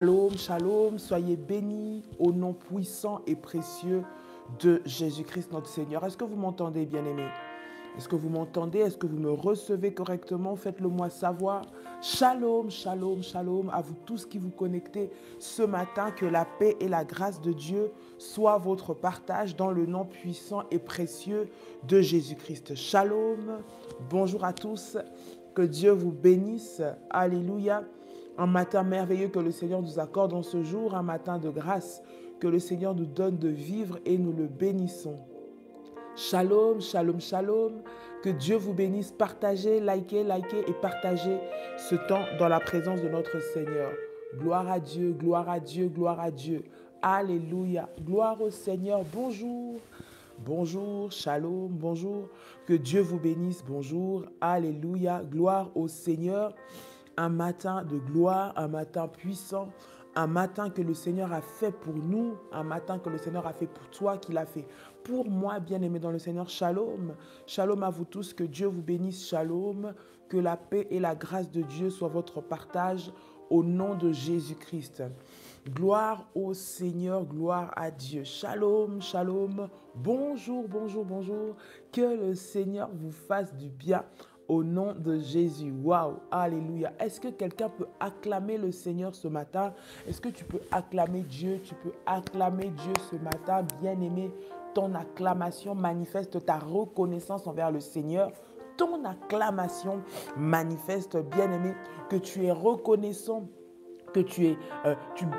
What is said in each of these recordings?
Shalom, shalom, soyez bénis au nom puissant et précieux de Jésus-Christ notre Seigneur. Est-ce que vous m'entendez, bien-aimés? Est-ce que vous m'entendez? Est-ce que vous me recevez correctement? Faites-le moi savoir. Shalom, shalom, shalom à vous tous qui vous connectez ce matin. Que la paix et la grâce de Dieu soient votre partage dans le nom puissant et précieux de Jésus-Christ. Shalom, bonjour à tous. Que Dieu vous bénisse. Alléluia. Un matin merveilleux que le Seigneur nous accorde en ce jour, un matin de grâce que le Seigneur nous donne de vivre et nous le bénissons. Shalom, shalom, shalom. Que Dieu vous bénisse. Partagez, likez, likez et partagez ce temps dans la présence de notre Seigneur. Gloire à Dieu, gloire à Dieu, gloire à Dieu. Alléluia. Gloire au Seigneur. Bonjour. Bonjour, shalom, bonjour. Que Dieu vous bénisse. Bonjour. Alléluia. Gloire au Seigneur. Un matin de gloire, un matin puissant, un matin que le Seigneur a fait pour nous, un matin que le Seigneur a fait pour toi, qu'il a fait pour moi, bien-aimé dans le Seigneur. Shalom, shalom à vous tous, que Dieu vous bénisse, shalom, que la paix et la grâce de Dieu soient votre partage au nom de Jésus-Christ. Gloire au Seigneur, gloire à Dieu. Shalom, shalom, bonjour, bonjour, bonjour, que le Seigneur vous fasse du bien. Au nom de Jésus. Waouh, alléluia. Est-ce que quelqu'un peut acclamer le Seigneur ce matin? Est-ce que tu peux acclamer Dieu? Tu peux acclamer Dieu ce matin, bien-aimé. Ton acclamation manifeste ta reconnaissance envers le Seigneur. Ton acclamation manifeste, bien-aimé, que tu es reconnaissant, que tu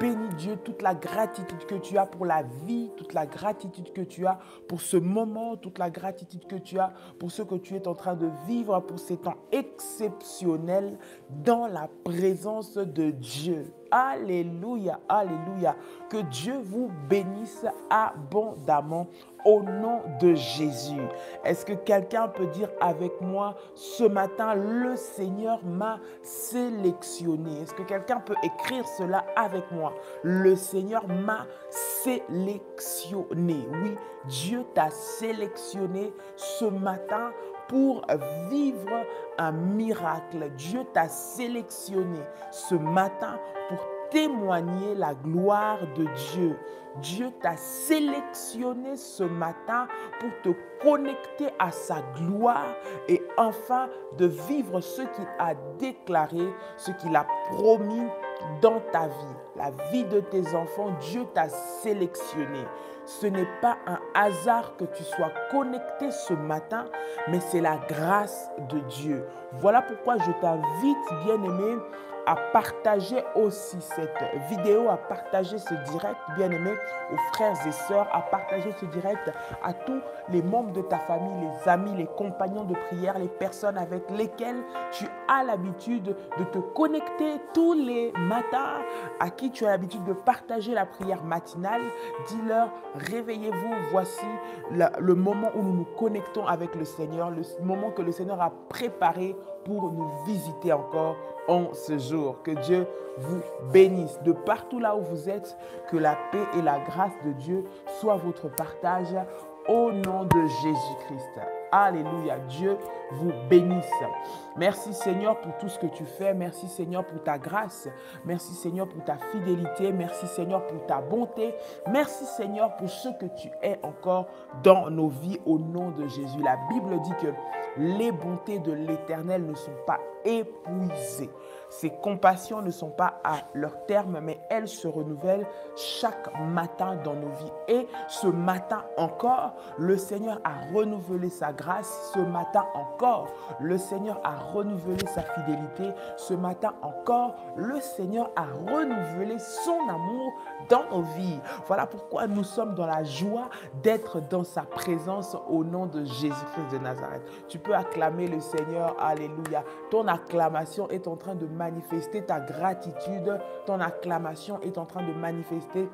bénis Dieu, toute la gratitude que tu as pour la vie, toute la gratitude que tu as pour ce moment, toute la gratitude que tu as pour ce que tu es en train de vivre, pour ces temps exceptionnels dans la présence de Dieu. Alléluia, alléluia. Que Dieu vous bénisse abondamment au nom de Jésus. Est-ce que quelqu'un peut dire avec moi ce matin, le Seigneur m'a sélectionné? Est-ce que quelqu'un peut écrire cela avec moi? Le Seigneur m'a sélectionné. Oui, Dieu t'a sélectionné ce matin pour vivre un miracle. Dieu t'a sélectionné ce matin pour témoigner la gloire de Dieu. Dieu t'a sélectionné ce matin pour te connecter à sa gloire et enfin de vivre ce qu'il a déclaré, ce qu'il a promis dans ta vie, la vie de tes enfants. Dieu t'a sélectionné. Ce n'est pas un hasard que tu sois connecté ce matin, mais c'est la grâce de Dieu. Voilà pourquoi je t'invite, bien-aimé, à partager aussi cette vidéo, à partager ce direct, bien-aimé, aux frères et sœurs, à partager ce direct à tous les membres de ta famille, les amis, les compagnons de prière, les personnes avec lesquelles tu as l'habitude de te connecter tous les matins, à qui tu as l'habitude de partager la prière matinale. Dis-leur, réveillez-vous, voici le moment où nous nous connectons avec le Seigneur, le moment que le Seigneur a préparé pour nous visiter encore en ce jour. Que Dieu vous bénisse de partout là où vous êtes, que la paix et la grâce de Dieu soient votre partage au nom de Jésus-Christ. Alléluia, Dieu vous bénisse. Merci Seigneur pour tout ce que tu fais. Merci Seigneur pour ta grâce. Merci Seigneur pour ta fidélité. Merci Seigneur pour ta bonté. Merci Seigneur pour ce que tu es encore dans nos vies au nom de Jésus. La Bible dit que les bontés de l'Éternel ne sont pas épuisées. Ses compassions ne sont pas à leur terme, mais elles se renouvellent chaque matin dans nos vies. Et ce matin encore, le Seigneur a renouvelé sa grâce. Ce matin encore, le Seigneur a renouvelé sa fidélité. Ce matin encore, le Seigneur a renouvelé son amour dans nos vies. Voilà pourquoi nous sommes dans la joie d'être dans sa présence au nom de Jésus-Christ de Nazareth. Tu peux acclamer le Seigneur. Alléluia. Ton acclamation est en train de manifester ta gratitude. Ton acclamation est en train de manifester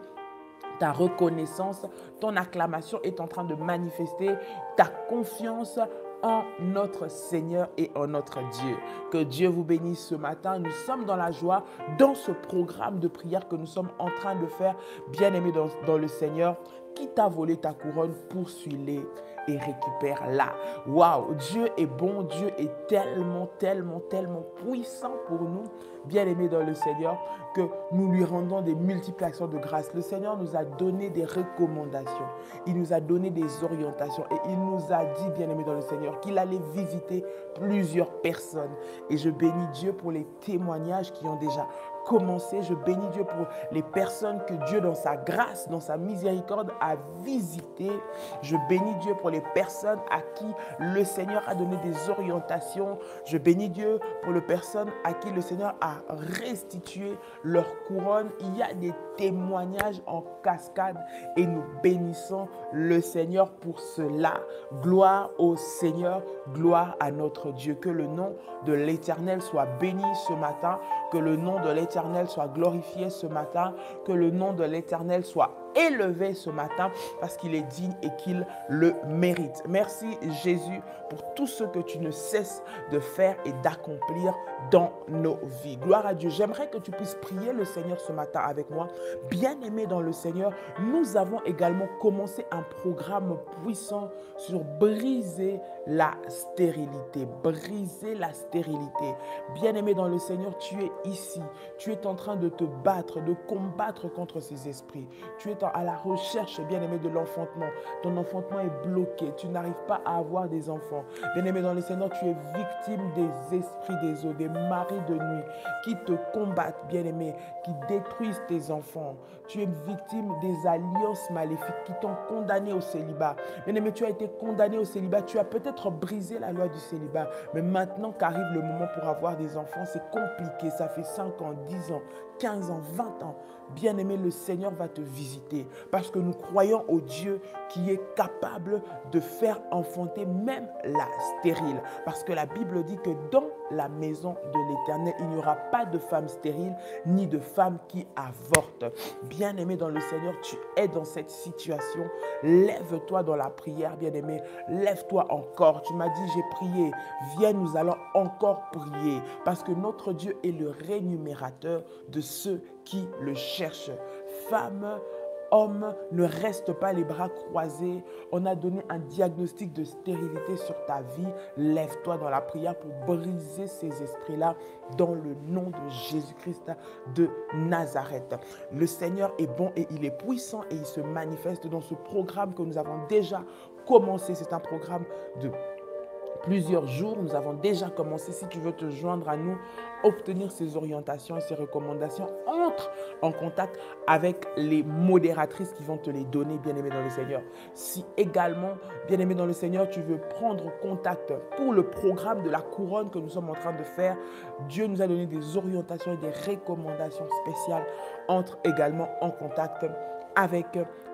ta reconnaissance. Ton acclamation est en train de manifester ta confiance en notre Seigneur et en notre Dieu. Que Dieu vous bénisse ce matin. Nous sommes dans la joie dans ce programme de prière que nous sommes en train de faire, bien-aimés dans le Seigneur. qui t'a volé ta couronne, poursuis-les et récupère-la. Waouh, Dieu est bon, Dieu est tellement, tellement, tellement puissant pour nous, bien-aimés dans le Seigneur, que nous lui rendons des multiplications de grâce. Le Seigneur nous a donné des recommandations, il nous a donné des orientations et il nous a dit, bien-aimés dans le Seigneur, qu'il allait visiter plusieurs personnes. Et je bénis Dieu pour les témoignages qui ont déjà commencé. Je bénis Dieu pour les personnes que Dieu, dans sa grâce, dans sa miséricorde, a visitées. Je bénis Dieu pour les personnes à qui le Seigneur a donné des orientations. Je bénis Dieu pour les personnes à qui le Seigneur a restitué leur couronne. Il y a des témoignages en cascade et nous bénissons le Seigneur pour cela. Gloire au Seigneur, gloire à notre Dieu. Que le nom de l'Éternel soit béni ce matin, que le nom de l'Éternel soit glorifié ce matin, que le nom de l'Éternel soit élevé ce matin parce qu'il est digne et qu'il le mérite. Merci Jésus pour tout ce que tu ne cesses de faire et d'accomplir dans nos vies. Gloire à Dieu. J'aimerais que tu puisses prier le Seigneur ce matin avec moi. Bien-aimés dans le Seigneur, nous avons également commencé un programme puissant sur briser la stérilité. Briser la stérilité. Bien-aimé dans le Seigneur, tu es ici. Tu es en train de te battre, de combattre contre ces esprits. Tu es à la recherche, bien-aimé, de l'enfantement. Ton enfantement est bloqué. Tu n'arrives pas à avoir des enfants. Bien-aimé dans le Seigneur, tu es victime des esprits des eaux, des maris de nuit qui te combattent, bien-aimé, qui détruisent tes enfants. Tu es victime des alliances maléfiques qui t'ont condamné au célibat. Bien-aimé, tu as été condamné au célibat. Tu as peut-être brisé la loi du célibat. Mais maintenant qu'arrive le moment pour avoir des enfants, c'est compliqué. Ça fait 5 ans, 10 ans, 15 ans, 20 ans. Bien-aimé, le Seigneur va te visiter parce que nous croyons au Dieu qui est capable de faire enfanter même la stérile. Parce que la Bible dit que dans la maison de l'Éternel, il n'y aura pas de femme stérile ni de femme qui avorte. Bien-aimé dans le Seigneur, tu es dans cette situation. Lève-toi dans la prière, bien-aimé. Lève-toi encore. Tu m'as dit, j'ai prié. Viens, nous allons encore prier. Parce que notre Dieu est le rémunérateur de ceux qui le cherchent. Femme, homme, ne reste pas les bras croisés. On a donné un diagnostic de stérilité sur ta vie. Lève-toi dans la prière pour briser ces esprits-là dans le nom de Jésus-Christ de Nazareth. Le Seigneur est bon et il est puissant et il se manifeste dans ce programme que nous avons déjà commencé. C'est un programme de plusieurs jours. Nous avons déjà commencé. Si tu veux te joindre à nous, obtenir ces orientations et ces recommandations, entre en contact avec les modératrices qui vont te les donner, bien-aimé dans le Seigneur. Si également, bien-aimé dans le Seigneur, tu veux prendre contact pour le programme de la couronne que nous sommes en train de faire, Dieu nous a donné des orientations et des recommandations spéciales. Entre également en contact avec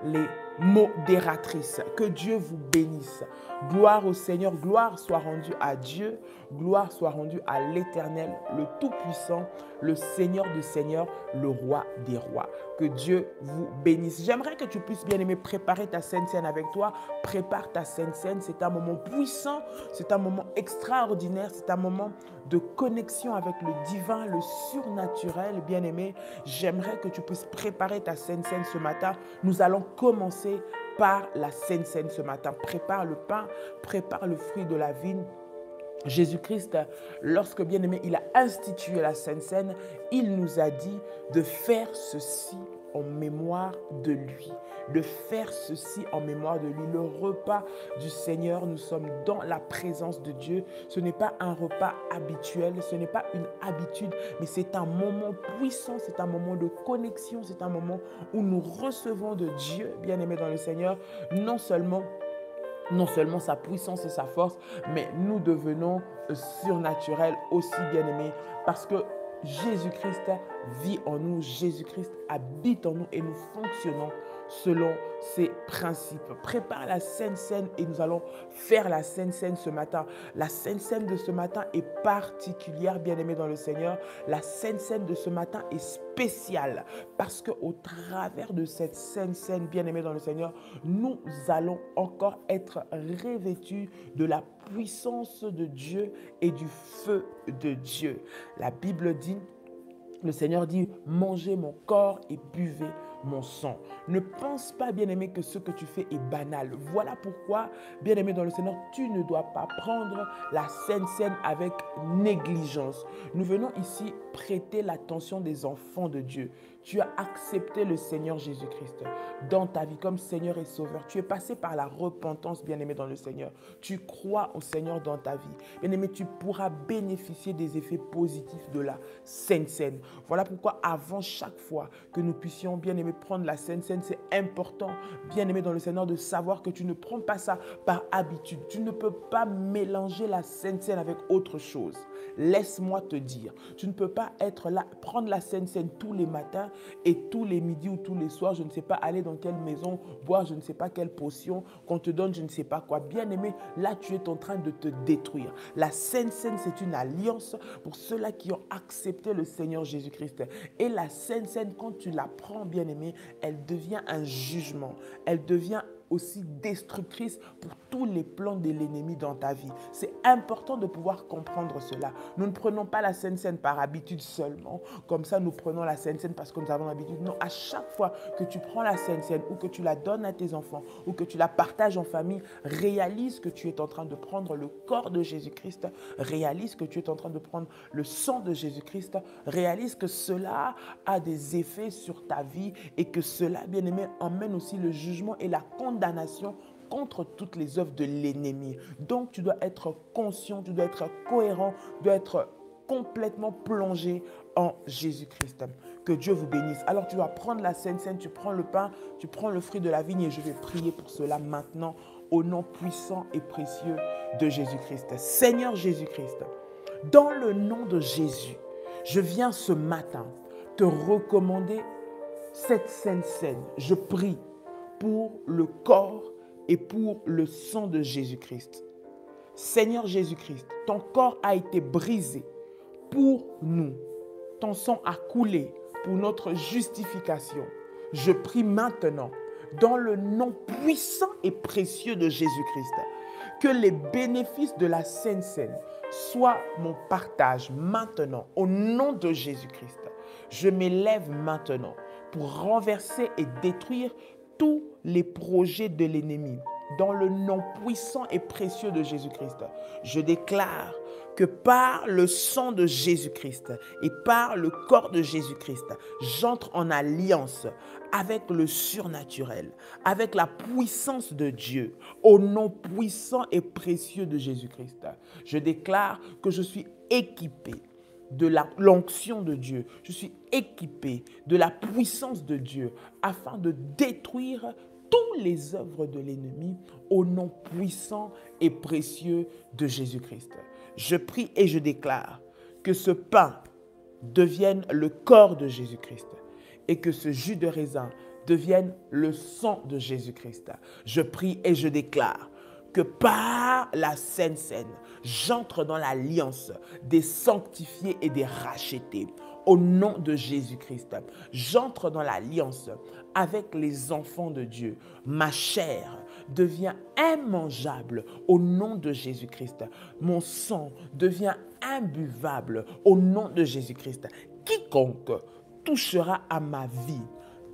les modératrices. Que Dieu vous bénisse. Gloire au Seigneur, gloire soit rendue à Dieu, gloire soit rendue à l'Éternel, le Tout-Puissant, le Seigneur des Seigneurs, le Roi des Rois. Que Dieu vous bénisse. J'aimerais que tu puisses, bien-aimé, préparer ta Sainte Seine avec toi. Prépare ta Sainte Seine. C'est un moment puissant, c'est un moment extraordinaire, c'est un moment de connexion avec le divin, le surnaturel, bien-aimé. J'aimerais que tu puisses préparer ta Sainte Seine ce matin. Nous allons commencer par la Sainte Seine ce matin. Prépare le pain, prépare le fruit de la vigne. Jésus-Christ, lorsque, bien-aimé, il a institué la Sainte Seine, il nous a dit de faire ceci en mémoire de lui. De faire ceci en mémoire de lui. Le repas du Seigneur, nous sommes dans la présence de Dieu. Ce n'est pas un repas habituel, ce n'est pas une habitude, mais c'est un moment puissant, c'est un moment de connexion, c'est un moment où nous recevons de Dieu, bien-aimé dans le Seigneur, non seulement sa puissance et sa force, mais nous devenons surnaturels aussi, bien-aimés, parce que Jésus-Christ vit en nous, Jésus-Christ habite en nous et nous fonctionnons selon ses principes. Prépare la Sainte Seine et nous allons faire la Sainte Seine ce matin. La Sainte Seine de ce matin est particulière, bien-aimée dans le Seigneur. La Sainte Seine de ce matin est spéciale parce qu'au travers de cette Sainte Seine, bien-aimée dans le Seigneur, nous allons encore être revêtus de la puissance de Dieu et du feu de Dieu. La Bible dit, le Seigneur dit, mangez mon corps et buvez mon sang. Ne pense pas, bien-aimé, que ce que tu fais est banal. Voilà pourquoi, bien-aimé dans le Seigneur, tu ne dois pas prendre la Sainte Seine avec négligence. Nous venons ici prêter l'attention des enfants de Dieu. Tu as accepté le Seigneur Jésus-Christ dans ta vie comme Seigneur et Sauveur. Tu es passé par la repentance, bien-aimé dans le Seigneur. Tu crois au Seigneur dans ta vie. Bien-aimé, tu pourras bénéficier des effets positifs de la Sainte Seine. Voilà pourquoi avant chaque fois que nous puissions, bien-aimé, prendre la Sainte Seine, c'est important, bien-aimé dans le Seigneur, de savoir que tu ne prends pas ça par habitude. Tu ne peux pas mélanger la Sainte Seine avec autre chose. Laisse-moi te dire, tu ne peux pas être là, prendre la Sainte Seine tous les matins et tous les midis ou tous les soirs, je ne sais pas, aller dans quelle maison, boire je ne sais pas quelle potion, qu'on te donne je ne sais pas quoi. Bien-aimé, là tu es en train de te détruire. La Sainte Seine, c'est une alliance pour ceux-là qui ont accepté le Seigneur Jésus-Christ. Et la Sainte Seine, quand tu la prends, bien-aimé, elle devient un jugement. Elle devient aussi destructrice pour tous les plans de l'ennemi dans ta vie. C'est important de pouvoir comprendre cela. Nous ne prenons pas la Sainte Seine par habitude seulement. Comme ça, nous prenons la Sainte Seine parce que nous avons l'habitude. Non, à chaque fois que tu prends la Sainte Seine ou que tu la donnes à tes enfants ou que tu la partages en famille, réalise que tu es en train de prendre le corps de Jésus-Christ, réalise que tu es en train de prendre le sang de Jésus-Christ, réalise que cela a des effets sur ta vie et que cela, bien aimé, emmène aussi le jugement et la condamnation contre toutes les œuvres de l'ennemi. Donc, tu dois être conscient, tu dois être cohérent, tu dois être complètement plongé en Jésus-Christ. Que Dieu vous bénisse. Alors, tu dois prendre la Sainte Seine, tu prends le pain, tu prends le fruit de la vigne et je vais prier pour cela maintenant au nom puissant et précieux de Jésus-Christ. Seigneur Jésus-Christ, dans le nom de Jésus, je viens ce matin te recommander cette Sainte Seine. Je prie pour le corps et pour le sang de Jésus-Christ. Seigneur Jésus-Christ, ton corps a été brisé pour nous. Ton sang a coulé pour notre justification. Je prie maintenant, dans le nom puissant et précieux de Jésus-Christ, que les bénéfices de la Sainte Seine soient mon partage maintenant, au nom de Jésus-Christ. Je m'élève maintenant pour renverser et détruire tous les projets de l'ennemi. Dans le nom puissant et précieux de Jésus-Christ, je déclare que par le sang de Jésus-Christ et par le corps de Jésus-Christ, j'entre en alliance avec le surnaturel, avec la puissance de Dieu, au nom puissant et précieux de Jésus-Christ. Je déclare que je suis équipé de l'onction de Dieu. Je suis équipé de la puissance de Dieu afin de détruire toutes les œuvres de l'ennemi au nom puissant et précieux de Jésus-Christ. Je prie et je déclare que ce pain devienne le corps de Jésus-Christ et que ce jus de raisin devienne le sang de Jésus-Christ. Je prie et je déclare que par la Sainte Seine, j'entre dans l'alliance des sanctifiés et des rachetés. Au nom de Jésus-Christ, j'entre dans l'alliance avec les enfants de Dieu. Ma chair devient immangeable au nom de Jésus-Christ. Mon sang devient imbuvable au nom de Jésus-Christ. Quiconque touchera à ma vie,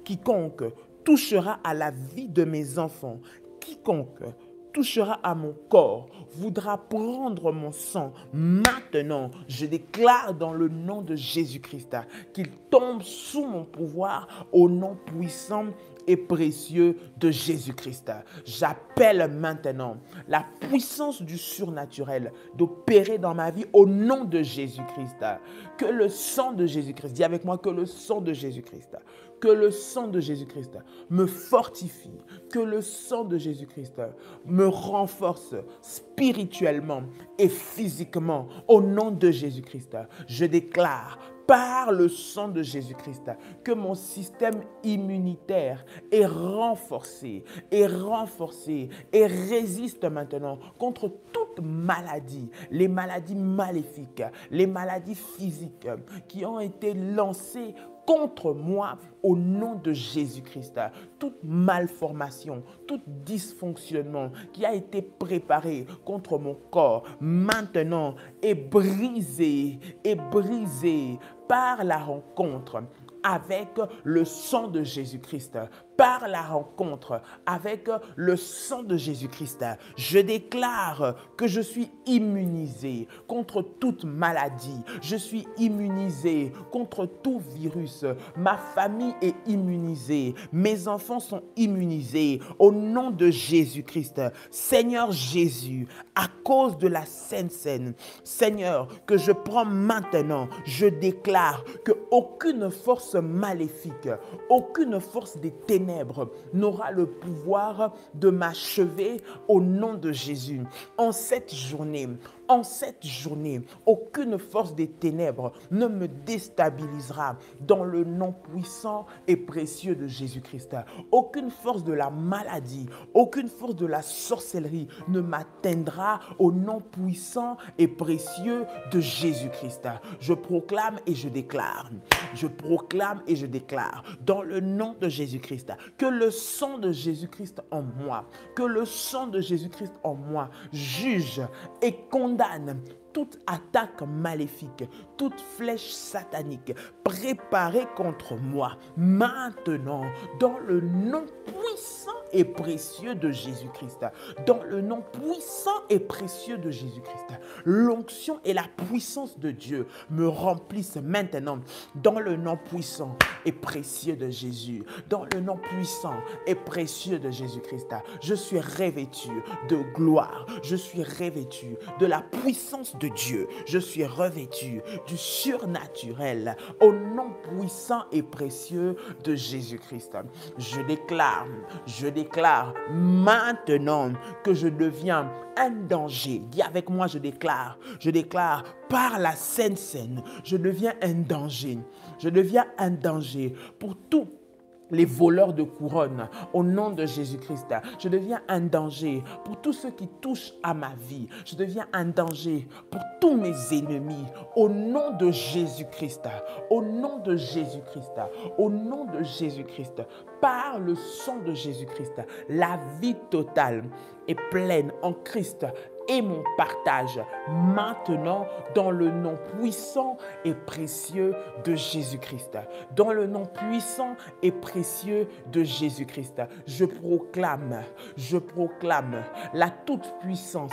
quiconque touchera à la vie de mes enfants, quiconque touchera à mon corps, voudra prendre mon sang. Maintenant, je déclare dans le nom de Jésus-Christ qu'il tombe sous mon pouvoir au nom puissant et précieux de Jésus-Christ. J'appelle maintenant la puissance du surnaturel d'opérer dans ma vie au nom de Jésus-Christ. Que le sang de Jésus-Christ, dis avec moi, que le sang de Jésus-Christ, que le sang de Jésus-Christ me fortifie, que le sang de Jésus-Christ me renforce spirituellement et physiquement au nom de Jésus-Christ. Je déclare par le sang de Jésus-Christ que mon système immunitaire est renforcé et résiste maintenant contre toute maladie, les maladies maléfiques, les maladies physiques qui ont été lancées contre moi au nom de Jésus-Christ. Toute malformation, tout dysfonctionnement qui a été préparé contre mon corps maintenant est brisé par la rencontre avec le sang de Jésus-Christ, par la rencontre avec le sang de Jésus-Christ. Je déclare que je suis immunisé contre toute maladie. Je suis immunisé contre tout virus. Ma famille est immunisée. Mes enfants sont immunisés au nom de Jésus-Christ. Seigneur Jésus, à cause de la Sainte Seine, Seigneur, que je prends maintenant, je déclare que aucune force maléfique, aucune force des ténèbres n'aura le pouvoir de m'achever au nom de Jésus. En cette journée, aucune force des ténèbres ne me déstabilisera dans le nom puissant et précieux de Jésus-Christ. Aucune force de la maladie, aucune force de la sorcellerie ne m'atteindra au nom puissant et précieux de Jésus-Christ. Je proclame et je déclare dans le nom de Jésus-Christ que le sang de Jésus-Christ en moi, juge et condamne toute attaque maléfique, toute flèche satanique préparée contre moi maintenant dans le nom puissant et précieux de Jésus-Christ. Dans le nom puissant et précieux de Jésus-Christ. L'onction et la puissance de Dieu me remplissent maintenant dans le nom puissant et précieux de Jésus. Dans le nom puissant et précieux de Jésus-Christ. Je suis revêtu de gloire. Je suis revêtu de la puissance de Dieu. Je suis revêtu du surnaturel au nom puissant et précieux de Jésus-Christ. Je déclare maintenant que je deviens un danger. Dis avec moi, je déclare par la Sainte Seine, je deviens un danger. Je deviens un danger pour tout les voleurs de couronne, au nom de Jésus-Christ. Je deviens un danger pour tous ceux qui touchent à ma vie. Je deviens un danger pour tous mes ennemis, au nom de Jésus-Christ. Au nom de Jésus-Christ. Au nom de Jésus-Christ. Par le sang de Jésus-Christ, la vie totale est pleine en Christ et mon partage maintenant dans le nom puissant et précieux de Jésus-Christ. Dans le nom puissant et précieux de Jésus-Christ, je proclame la toute-puissance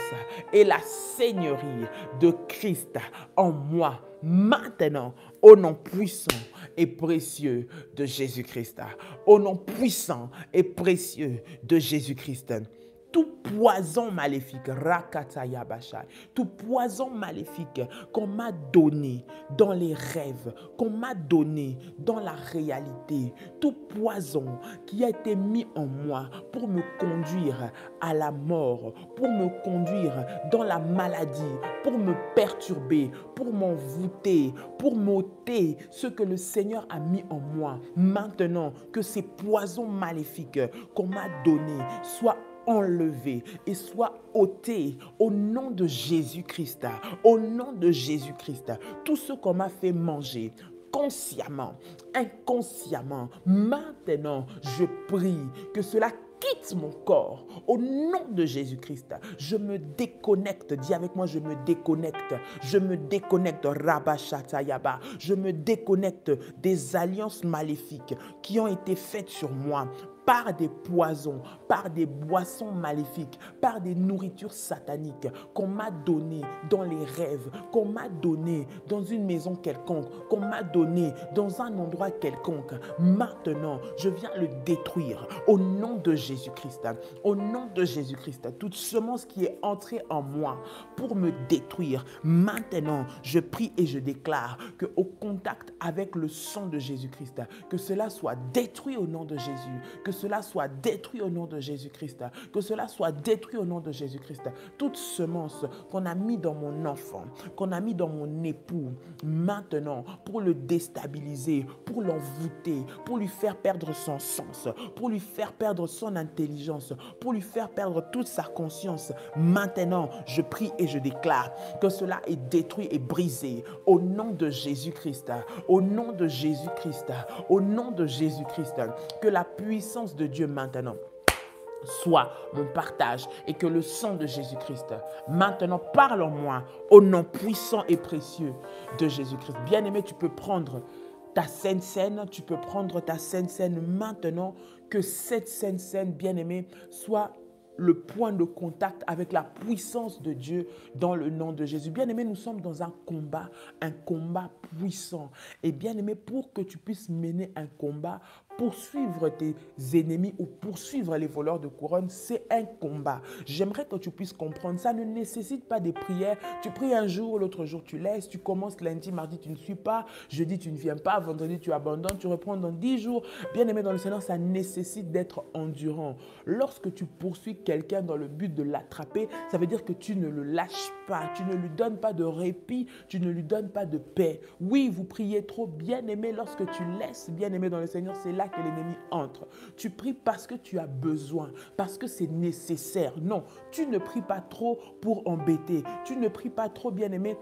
et la seigneurie de Christ en moi maintenant au nom puissant et précieux de Jésus-Christ. Au nom puissant et précieux de Jésus-Christ. Tout poison maléfique, tout poison maléfique qu'on m'a donné dans les rêves, qu'on m'a donné dans la réalité, tout poison qui a été mis en moi pour me conduire à la mort, pour me conduire dans la maladie, pour me perturber, pour m'envoûter, pour m'ôter ce que le Seigneur a mis en moi. Maintenant que ces poisons maléfiques qu'on m'a donnés soient enlevé et soit ôté au nom de Jésus-Christ. Au nom de Jésus-Christ. Tout ce qu'on m'a fait manger consciemment, inconsciemment, maintenant, je prie que cela quitte mon corps au nom de Jésus-Christ. Je me déconnecte. Dis avec moi, je me déconnecte. Je me déconnecte. Rabashatayaba. Je me déconnecte des alliances maléfiques qui ont été faites sur moi par des poisons, par des boissons maléfiques, par des nourritures sataniques qu'on m'a données dans les rêves, qu'on m'a données dans une maison quelconque, qu'on m'a données dans un endroit quelconque. Maintenant, je viens le détruire au nom de Jésus-Christ. Au nom de Jésus-Christ, toute semence qui est entrée en moi pour me détruire, maintenant, je prie et je déclare qu'au contact avec le sang de Jésus-Christ, que cela soit détruit au nom de Jésus, que cela soit détruit au nom de Jésus-Christ. Que cela soit détruit au nom de Jésus-Christ. Toute semence qu'on a mis dans mon enfant, qu'on a mis dans mon époux, maintenant, pour le déstabiliser, pour l'envoûter, pour lui faire perdre son sens, pour lui faire perdre son intelligence, pour lui faire perdre toute sa conscience. Maintenant, je prie et je déclare que cela est détruit et brisé au nom de Jésus-Christ. Au nom de Jésus-Christ. Au nom de Jésus-Christ. Que la puissance de Dieu maintenant soit mon partage et que le sang de Jésus-Christ maintenant parle en moi au nom puissant et précieux de Jésus-Christ. Bien-aimé, tu peux prendre ta Sainte Seine, tu peux prendre ta Sainte Seine maintenant, que cette Sainte Seine, bien-aimé, soit le point de contact avec la puissance de Dieu dans le nom de Jésus. Bien-aimé, nous sommes dans un combat puissant. Et bien-aimé, pour que tu puisses mener un combat, poursuivre tes ennemis ou poursuivre les voleurs de couronne, c'est un combat. J'aimerais que tu puisses comprendre, ça ne nécessite pas des prières. Tu pries un jour, l'autre jour tu laisses, tu commences lundi, mardi tu ne suis pas, jeudi tu ne viens pas, vendredi tu abandonnes, tu reprends dans 10 jours. Bien-aimé dans le Seigneur, ça nécessite d'être endurant. Lorsque tu poursuis quelqu'un dans le but de l'attraper, ça veut dire que tu ne le lâches pas, tu ne lui donnes pas de répit, tu ne lui donnes pas de paix. Oui, vous priez trop, bien-aimé, lorsque tu laisses, bien-aimé dans le Seigneur, c'est là que l'ennemi entre. Tu pries parce que tu as besoin, parce que c'est nécessaire. Non, tu ne pries pas trop pour embêter. Tu ne pries pas trop, bien-aimé,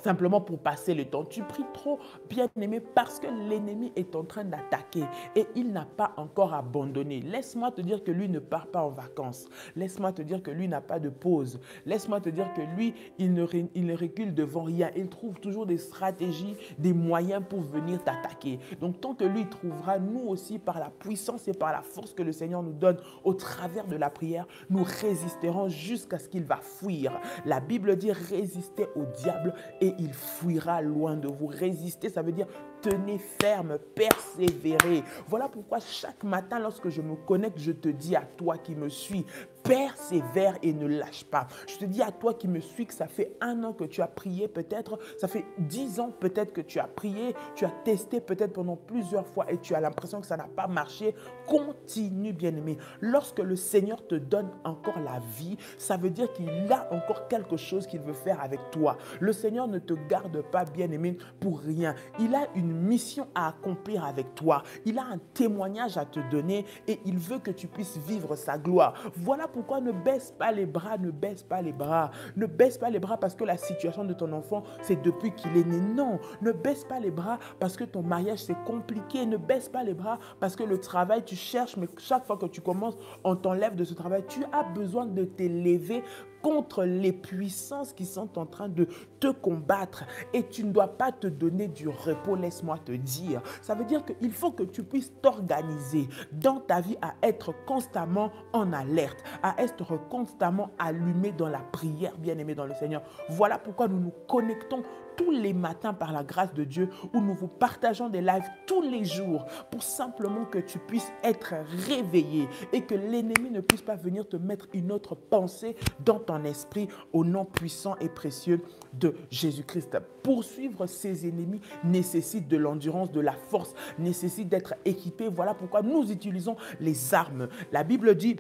simplement pour passer le temps. Tu pries trop, bien-aimé, parce que l'ennemi est en train d'attaquer et il n'a pas encore abandonné. Laisse-moi te dire que lui ne part pas en vacances. Laisse-moi te dire que lui n'a pas de pause. Laisse-moi te dire que lui, il ne recule devant rien. Il trouve toujours des stratégies, des moyens pour venir t'attaquer. Donc, tant que lui trouvera, nous aussi, par la puissance et par la force que le Seigneur nous donne au travers de la prière, nous résisterons jusqu'à ce qu'il va fuir. La Bible dit résister au diable et il fuira loin de vous. Résister, ça veut dire tenez ferme, persévérer. Voilà pourquoi chaque matin, lorsque je me connecte, je te dis à toi qui me suis, persévère et ne lâche pas. Je te dis à toi qui me suis que ça fait 1 an que tu as prié peut-être, ça fait 10 ans peut-être que tu as prié, tu as testé peut-être pendant plusieurs fois et tu as l'impression que ça n'a pas marché. Continue, bien-aimé. Lorsque le Seigneur te donne encore la vie, ça veut dire qu'il a encore quelque chose qu'il veut faire avec toi. Le Seigneur ne te garde pas, bien-aimé, pour rien. Il a une mission à accomplir avec toi. Il a un témoignage à te donner et il veut que tu puisses vivre sa gloire. Voilà pourquoi ne baisse pas les bras, ne baisse pas les bras. Ne baisse pas les bras parce que la situation de ton enfant, c'est depuis qu'il est né. Non, ne baisse pas les bras parce que ton mariage, c'est compliqué. Ne baisse pas les bras parce que le travail, tu cherches, mais chaque fois que tu commences, on t'enlève de ce travail. Tu as besoin de t'élever contre les puissances qui sont en train de te combattre et tu ne dois pas te donner du repos, laisse-moi te dire. Ça veut dire qu'il faut que tu puisses t'organiser dans ta vie à être constamment en alerte, à être constamment allumé dans la prière, bien-aimé dans le Seigneur. Voilà pourquoi nous nous connectons tous les matins par la grâce de Dieu, où nous vous partageons des lives tous les jours pour simplement que tu puisses être réveillé et que l'ennemi ne puisse pas venir te mettre une autre pensée dans ton esprit au nom puissant et précieux de Jésus-Christ. Poursuivre ses ennemis nécessite de l'endurance, de la force, nécessite d'être équipé. Voilà pourquoi nous utilisons les armes. La Bible dit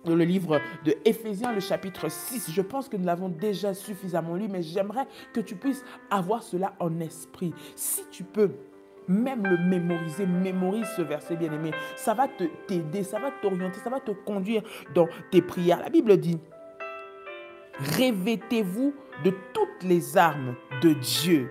dans le livre de Éphésiens, le chapitre 6, je pense que nous l'avons déjà suffisamment lu, mais j'aimerais que tu puisses avoir cela en esprit. Si tu peux même le mémoriser, mémorise ce verset, bien-aimé. Ça va t'aider, ça va t'orienter, ça va te conduire dans tes prières. La Bible dit, revêtez-vous de toutes les armes de Dieu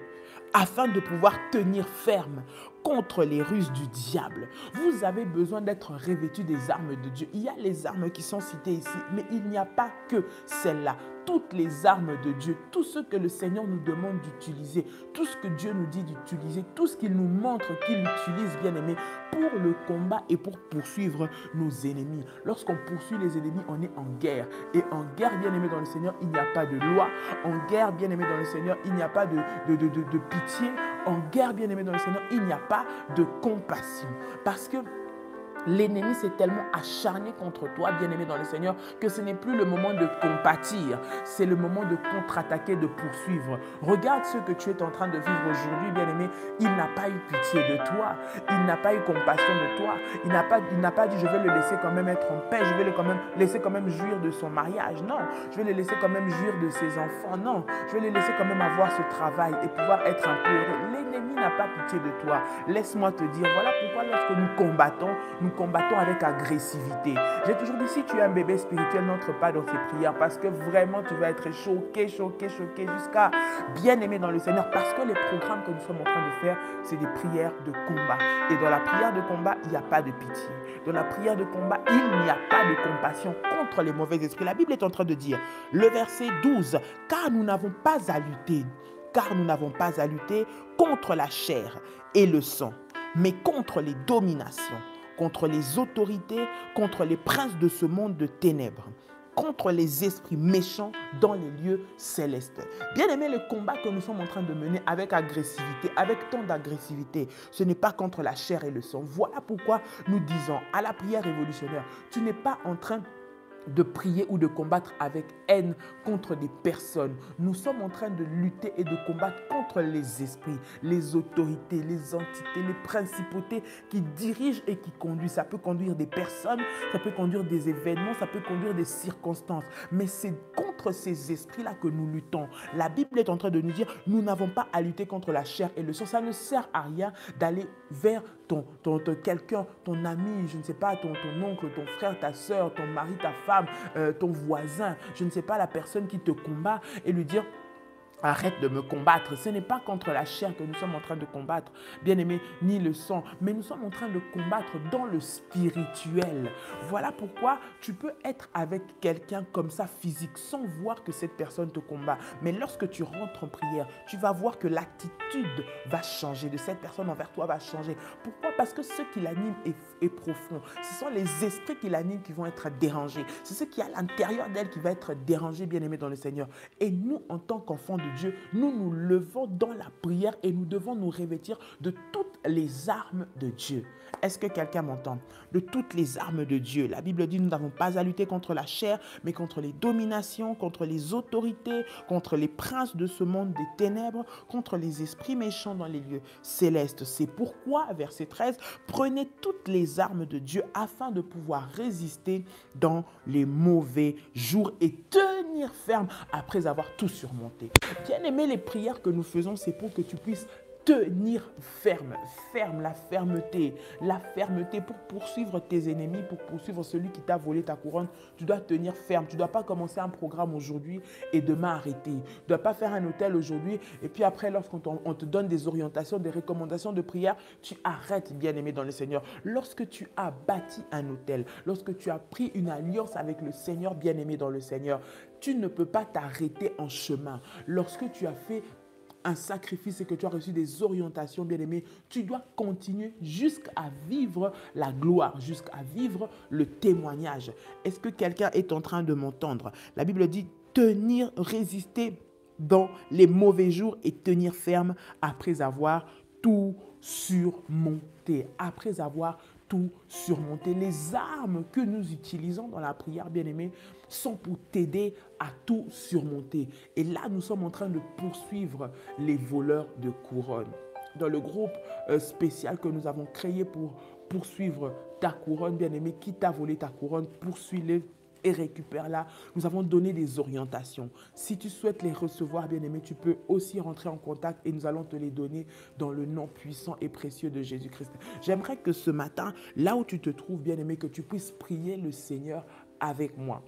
afin de pouvoir tenir ferme contre les ruses du diable. Vous avez besoin d'être revêtu des armes de Dieu. Il y a les armes qui sont citées ici, mais il n'y a pas que celles-là. Toutes les armes de Dieu, tout ce que le Seigneur nous demande d'utiliser, tout ce que Dieu nous dit d'utiliser, tout ce qu'il nous montre qu'il utilise, bien aimé, pour le combat et pour poursuivre nos ennemis. Lorsqu'on poursuit les ennemis, on est en guerre. Et en guerre, bien aimé dans le Seigneur, il n'y a pas de loi. En guerre, bien aimé dans le Seigneur, il n'y a pas de pitié. En guerre, bien aimé dans le Seigneur, il n'y a pas de compassion. Parce que l'ennemi s'est tellement acharné contre toi, bien-aimé dans le Seigneur, que ce n'est plus le moment de compatir. C'est le moment de contre-attaquer, de poursuivre. Regarde ce que tu es en train de vivre aujourd'hui, bien-aimé. Il n'a pas eu pitié de toi. Il n'a pas eu compassion de toi. Il n'a pas dit, je vais le laisser quand même être en paix. Je vais laisser quand même jouir de son mariage. Non. Je vais le laisser quand même jouir de ses enfants. Non. Je vais le laisser quand même avoir ce travail et pouvoir être un peu heureux. L'ennemi n'a pas pitié de toi. Laisse-moi te dire, voilà pourquoi lorsque nous combattons avec agressivité. J'ai toujours dit, si tu es un bébé spirituel, n'entre pas dans ces prières parce que vraiment tu vas être choqué jusqu'à bien aimer dans le Seigneur, parce que les programmes que nous sommes en train de faire, c'est des prières de combat. Et dans la prière de combat, il n'y a pas de pitié. Dans la prière de combat, il n'y a pas de compassion contre les mauvais esprits. La Bible est en train de dire, le verset 12, car nous n'avons pas à lutter car nous n'avons pas à lutter contre la chair et le sang, mais contre les dominations, contre les autorités, contre les princes de ce monde de ténèbres, contre les esprits méchants dans les lieux célestes. Bien aimé, le combat que nous sommes en train de mener avec agressivité, avec tant d'agressivité, ce n'est pas contre la chair et le sang. Voilà pourquoi nous disons à la prière révolutionnaire, tu n'es pas en train de prier ou de combattre avec haine contre des personnes. Nous sommes en train de lutter et de combattre contre les esprits, les autorités, les entités, les principautés qui dirigent et qui conduisent. Ça peut conduire des personnes, ça peut conduire des événements, ça peut conduire des circonstances. Mais c'est contre ces esprits-là que nous luttons. La Bible est en train de nous dire, nous n'avons pas à lutter contre la chair et le sang. Ça ne sert à rien d'aller vers quelqu'un, ton ami, je ne sais pas, ton oncle, ton frère, ta soeur, ton mari, ta femme, ton voisin, je ne sais pas, la personne qui te combat et lui dire arrête de me combattre. Ce n'est pas contre la chair que nous sommes en train de combattre, bien aimé, ni le sang, mais nous sommes en train de combattre dans le spirituel. Voilà pourquoi tu peux être avec quelqu'un comme ça physique sans voir que cette personne te combat. Mais lorsque tu rentres en prière, tu vas voir que l'attitude va changer de cette personne envers toi va changer. Pourquoi? Parce que ce qui l'anime est profond. Ce sont les esprits qui l'animent qui vont être dérangés. C'est ce qui est à l'intérieur d'elle qui va être dérangé, bien aimé dans le Seigneur. Et nous, en tant qu'enfants de Dieu, nous nous levons dans la prière et nous devons nous revêtir de toutes les armes de Dieu. Est-ce que quelqu'un m'entend? De toutes les armes de Dieu. La Bible dit, nous n'avons pas à lutter contre la chair, mais contre les dominations, contre les autorités, contre les princes de ce monde des ténèbres, contre les esprits méchants dans les lieux célestes. C'est pourquoi, verset 13, prenez toutes les armes de Dieu afin de pouvoir résister dans les mauvais jours et tenir ferme après avoir tout surmonté. Bien aimé, les prières que nous faisons, c'est pour que tu puisses tenir ferme, la fermeté pour poursuivre tes ennemis, pour poursuivre celui qui t'a volé ta couronne. Tu dois tenir ferme. Tu ne dois pas commencer un programme aujourd'hui et demain arrêter. Tu ne dois pas faire un hôtel aujourd'hui et puis après, lorsqu'on te donne des orientations, des recommandations de prière, tu arrêtes, bien aimé dans le Seigneur. Lorsque tu as bâti un hôtel, lorsque tu as pris une alliance avec le Seigneur, bien aimé dans le Seigneur, tu ne peux pas t'arrêter en chemin. Lorsque tu as fait un sacrifice et que tu as reçu des orientations, bien aimé, tu dois continuer jusqu'à vivre la gloire, jusqu'à vivre le témoignage. Est-ce que quelqu'un est en train de m'entendre? La Bible dit tenir, résister dans les mauvais jours et tenir ferme après avoir tout surmonté. Après avoir tout surmonter. Les armes que nous utilisons dans la prière, bien-aimé, sont pour t'aider à tout surmonter. Et là, nous sommes en train de poursuivre les voleurs de couronne. Dans le groupe spécial que nous avons créé pour poursuivre ta couronne, bien-aimé, qui t'a volé ta couronne, poursuis-les et récupère-la. Nous avons donné des orientations. Si tu souhaites les recevoir, bien-aimé, tu peux aussi rentrer en contact et nous allons te les donner dans le nom puissant et précieux de Jésus-Christ. J'aimerais que ce matin, là où tu te trouves, bien-aimé, que tu puisses prier le Seigneur avec moi.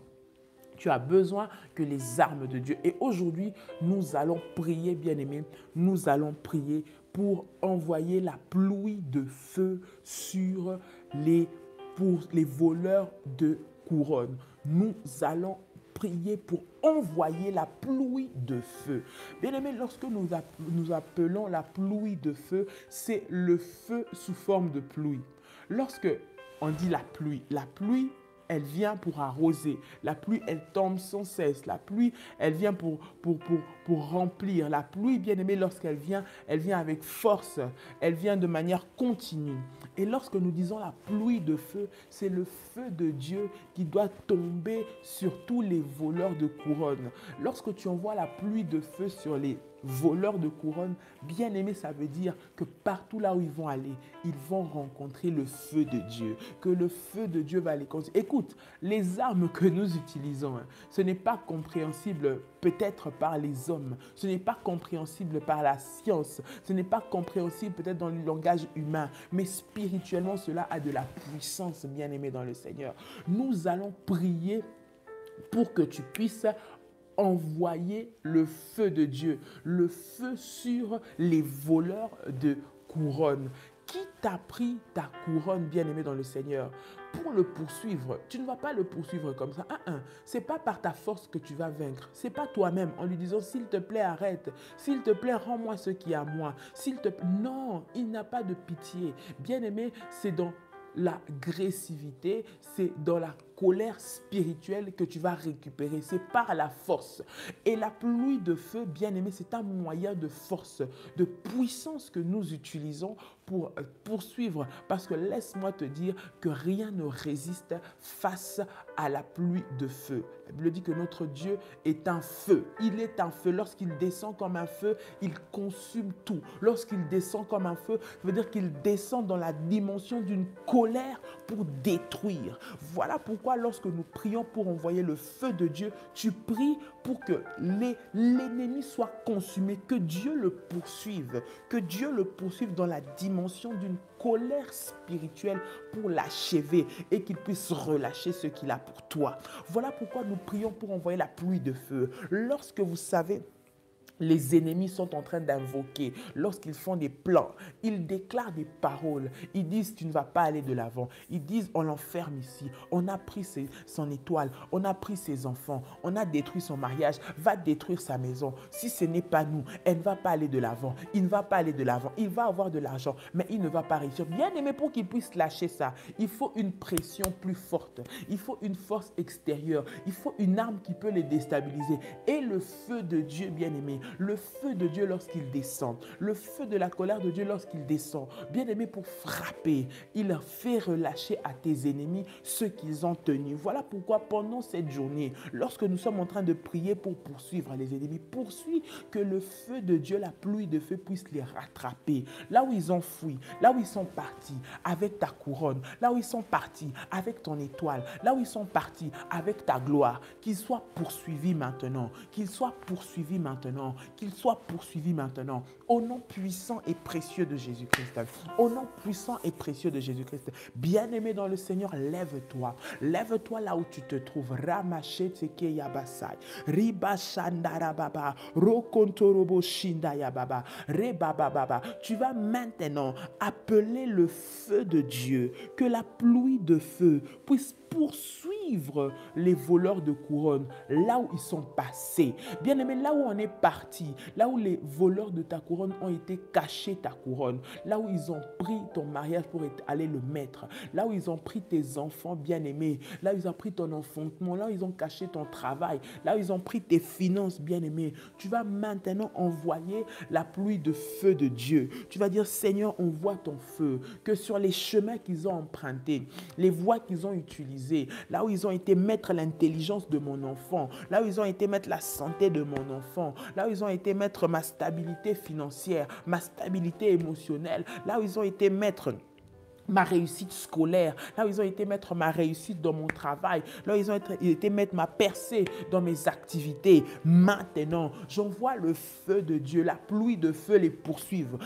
Tu as besoin que les armes de Dieu. Et aujourd'hui, nous allons prier, bien-aimé, nous allons prier pour envoyer la pluie de feu sur pour les voleurs de couronne. Nous allons prier pour envoyer la pluie de feu. Bien-aimé, lorsque nous appelons la pluie de feu, c'est le feu sous forme de pluie. Lorsque on dit la pluie, elle vient pour arroser. La pluie, elle tombe sans cesse. La pluie, elle vient pour remplir. La pluie, bien aimée, lorsqu'elle vient, elle vient avec force. Elle vient de manière continue. Et lorsque nous disons la pluie de feu, c'est le feu de Dieu qui doit tomber sur tous les voleurs de couronne. Lorsque tu envoies la pluie de feu sur les voleurs de couronne, bien aimé, ça veut dire que partout là où ils vont aller, ils vont rencontrer le feu de Dieu, que le feu de Dieu va les conduire. Écoute, les armes que nous utilisons, ce n'est pas compréhensible peut-être par les hommes, ce n'est pas compréhensible par la science, ce n'est pas compréhensible peut-être dans le langage humain, mais spirituellement, cela a de la puissance, bien aimé dans le Seigneur. Nous allons prier pour que tu puisses envoyer le feu de Dieu, le feu sur les voleurs de couronne. Qui t'a pris ta couronne, bien-aimé dans le Seigneur, pour le poursuivre? Tu ne vas pas le poursuivre comme ça. Ce n'est pas par ta force que tu vas vaincre. Ce n'est pas toi-même en lui disant, s'il te plaît, arrête. S'il te plaît, rends-moi ce qui est à moi. Non, il n'a pas de pitié. Bien-aimé, c'est dans l'agressivité, c'est dans la colère spirituelle que tu vas récupérer. C'est par la force. Et la pluie de feu, bien-aimé, c'est un moyen de force, de puissance que nous utilisons pour poursuivre. Parce que laisse-moi te dire que rien ne résiste face à la pluie de feu. La Bible dit que notre Dieu est un feu. Il est un feu. Lorsqu'il descend comme un feu, il consume tout. Lorsqu'il descend comme un feu, ça veut dire qu'il descend dans la dimension d'une colère pour détruire. Voilà pourquoi lorsque nous prions pour envoyer le feu de Dieu, tu pries pour que l'ennemi soit consumé, que Dieu le poursuive, dans la dimension d'une colère spirituelle pour l'achever et qu'il puisse relâcher ce qu'il a pour toi. Voilà pourquoi nous prions pour envoyer la pluie de feu. Lorsque vous savez, les ennemis sont en train d'invoquer, lorsqu'ils font des plans, ils déclarent des paroles, ils disent tu ne vas pas aller de l'avant, ils disent on l'enferme ici, on a pris son étoile, on a pris ses enfants, on a détruit son mariage, va détruire sa maison. Si ce n'est pas nous, elle ne va pas aller de l'avant, il ne va pas aller de l'avant, il va avoir de l'argent, mais il ne va pas réussir. Bien aimé, pour qu'il puisse lâcher ça, il faut une pression plus forte, il faut une force extérieure, il faut une arme qui peut les déstabiliser. Et le feu de Dieu, bien aimé, le feu de Dieu lorsqu'il descend, le feu de la colère de Dieu lorsqu'il descend, bien aimé, pour frapper, il fait relâcher à tes ennemis ce qu'ils ont tenu. Voilà pourquoi pendant cette journée, lorsque nous sommes en train de prier pour poursuivre les ennemis, poursuis que le feu de Dieu, la pluie de feu puisse les rattraper. Là où ils ont fui, là où ils sont partis avec ta couronne, là où ils sont partis avec ton étoile, là où ils sont partis avec ta gloire, qu'ils soient poursuivis maintenant, qu'ils soient poursuivis maintenant, qu'ils soient poursuivis maintenant. Au nom puissant et précieux de Jésus-Christ. Au nom puissant et précieux de Jésus-Christ. Bien-aimé dans le Seigneur, lève-toi. Lève-toi là où tu te trouves. Ramache teke yabasai. Riba shandara baba. Rokontorobo shinda yababa. Rebaba baba. Tu vas maintenant appeler le feu de Dieu. Que la pluie de feu puisse poursuivre les voleurs de couronne là où ils sont passés. Bien aimé, là où on est parti, là où les voleurs de ta couronne ont été cachés ta couronne, là où ils ont pris ton mariage pour aller le mettre, là où ils ont pris tes enfants bien aimés, là où ils ont pris ton enfantement, là où ils ont caché ton travail, là où ils ont pris tes finances bien aimées, tu vas maintenant envoyer la pluie de feu de Dieu. Tu vas dire, Seigneur, envoie ton feu, que sur les chemins qu'ils ont empruntés, les voies qu'ils ont utilisées, là où ils ont été mettre l'intelligence de mon enfant, là où ils ont été mettre la santé de mon enfant, là où ils ont été mettre ma stabilité financière, ma stabilité émotionnelle, là où ils ont été mettre ma réussite scolaire, là où ils ont été mettre ma réussite dans mon travail, là où ils ont été mettre ma percée dans mes activités. Maintenant, j'envoie le feu de Dieu, la pluie de feu les poursuivre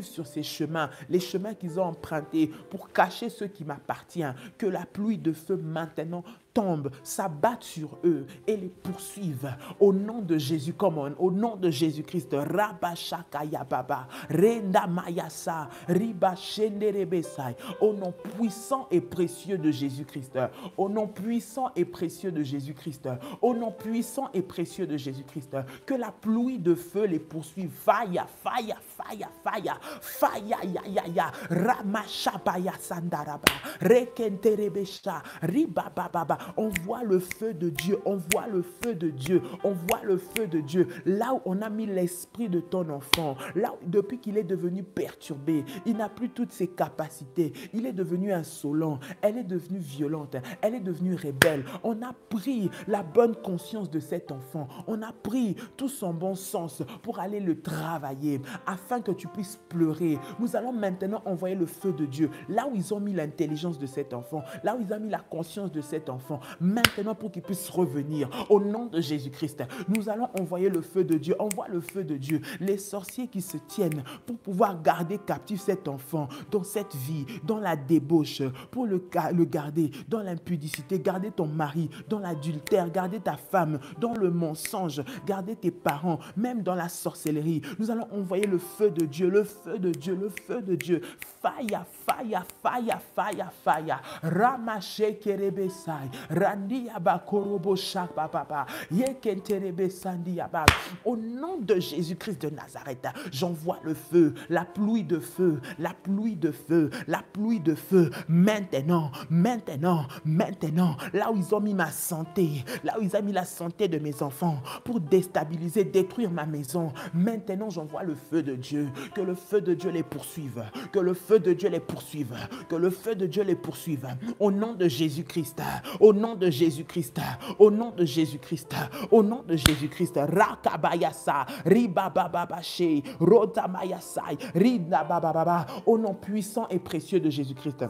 sur ces chemins, les chemins qu'ils ont empruntés pour cacher ce qui m'appartient. Que la pluie de feu maintenant tombe, s'abattent sur eux et les poursuivent au nom de Jésus, au nom de Jésus-Christ. Rabashakaya baba, Renda Mayasa, Riba Shenderebesai, au nom puissant et précieux de Jésus-Christ, au nom puissant et précieux de Jésus-Christ, au nom puissant et précieux de Jésus-Christ, que la pluie de feu les poursuive. Faya, faya, faya, faya, faya, ya, ya, ya, Ramashapaya Sandaraba, Rekenterebesha, Riba baba. Envoie le feu de Dieu, envoie le feu de Dieu, envoie le feu de Dieu. Là où on a mis l'esprit de ton enfant, là où, depuis qu'il est devenu perturbé, il n'a plus toutes ses capacités, il est devenu insolent, elle est devenue violente, elle est devenue rebelle. On a pris la bonne conscience de cet enfant, on a pris tout son bon sens pour aller le travailler afin que tu puisses pleurer. Nous allons maintenant envoyer le feu de Dieu là où ils ont mis l'intelligence de cet enfant, là où ils ont mis la conscience de cet enfant. enfants. Maintenant, pour qu'ils puissent revenir. Au nom de Jésus-Christ, nous allons envoyer le feu de Dieu. Envoie le feu de Dieu. Les sorciers qui se tiennent pour pouvoir garder captif cet enfant dans cette vie, dans la débauche, pour le garder dans l'impudicité, garder ton mari dans l'adultère, garder ta femme dans le mensonge, garder tes parents, même dans la sorcellerie. Nous allons envoyer le feu de Dieu, le feu de Dieu, le feu de Dieu. Faya, faya, faya, faya, faya. Ramache kerebesai. Randi yaba korobo shakpa papa. Yekenterebe sandi yaba. Au nom de Jésus-Christ de Nazareth, j'envoie le feu, la pluie de feu, la pluie de feu, la pluie de feu. Maintenant, maintenant, maintenant, là où ils ont mis ma santé, là où ils ont mis la santé de mes enfants pour déstabiliser, détruire ma maison. Maintenant, j'envoie le feu de Dieu. Que le feu de Dieu les poursuive. Que le feu de Dieu les poursuive. Que le feu de Dieu les poursuive. Au nom de Jésus-Christ. Au nom de Jésus-Christ. Au nom de Jésus-Christ. Au nom de Jésus-Christ. Rakabayasa. Ribabababache. Rotamayasai. Ridabababa. Au nom puissant et précieux de Jésus-Christ.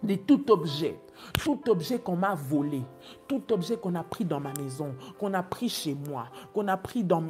De tout objet qu'on m'a volé, tout objet qu'on a pris dans ma maison, qu'on a pris chez moi, qu'on a pris dans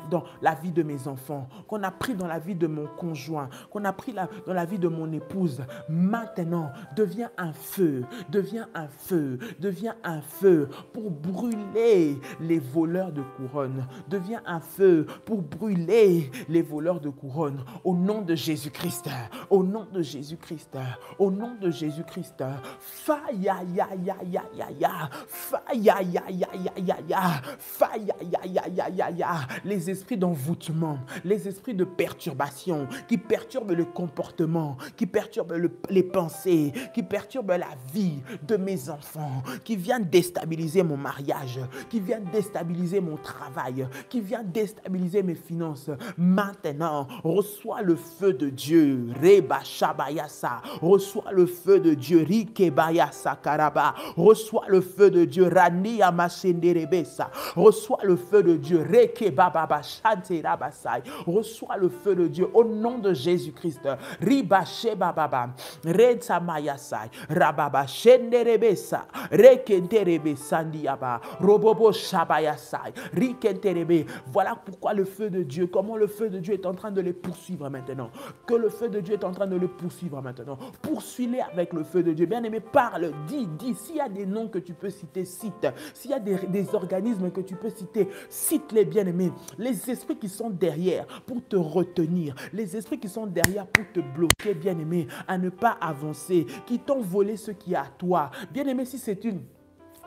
la vie de mes enfants, qu'on a pris dans la vie de mon conjoint, qu'on a pris dans la vie de mon épouse, maintenant devient un feu, devient un feu, devient un feu pour brûler les voleurs de couronne, devient un feu pour brûler les voleurs de couronne, au nom de Jésus-Christ, au nom de Jésus-Christ, au nom de Jésus-Christ. Faya ya ya ya ya ya, faya ya ya ya ya ya, faya ya ya ya ya ya. Les esprits d'envoûtement, les esprits de perturbation qui perturbent le comportement, qui perturbent les pensées, qui perturbent la vie de mes enfants, qui viennent déstabiliser mon mariage, qui viennent déstabiliser mon travail, qui viennent déstabiliser mes finances. Maintenant, reçois le feu de Dieu. Reba shabayasa, reçois le feu de Dieu. Rikebayasa karaba, reçois le feu de Dieu. Rani amasenderebesa, reçois le feu de Dieu. Rekebababa shanterabasai, reçois le feu de Dieu au nom de Jésus-Christ. Riba shebababa, retsamayasai, rababa shenderebesa, rekenterebe sandiaba, robobo shabayasai, rikenterebe. Voilà pourquoi le feu de Dieu, comment le feu de Dieu est en train de les poursuivre maintenant. Que le feu de Dieu est en train de les poursuivre maintenant. Poursuis-les avec le feu de Dieu. Bien-aimé, parle, dis. S'il y a des noms que tu peux citer, cite. S'il y a des organismes que tu peux citer, cite-les, bien-aimés. Les esprits qui sont derrière pour te retenir, les esprits qui sont derrière pour te bloquer, bien-aimé, à ne pas avancer, qui t'ont volé ce qui est à toi. Bien-aimé, si c'est une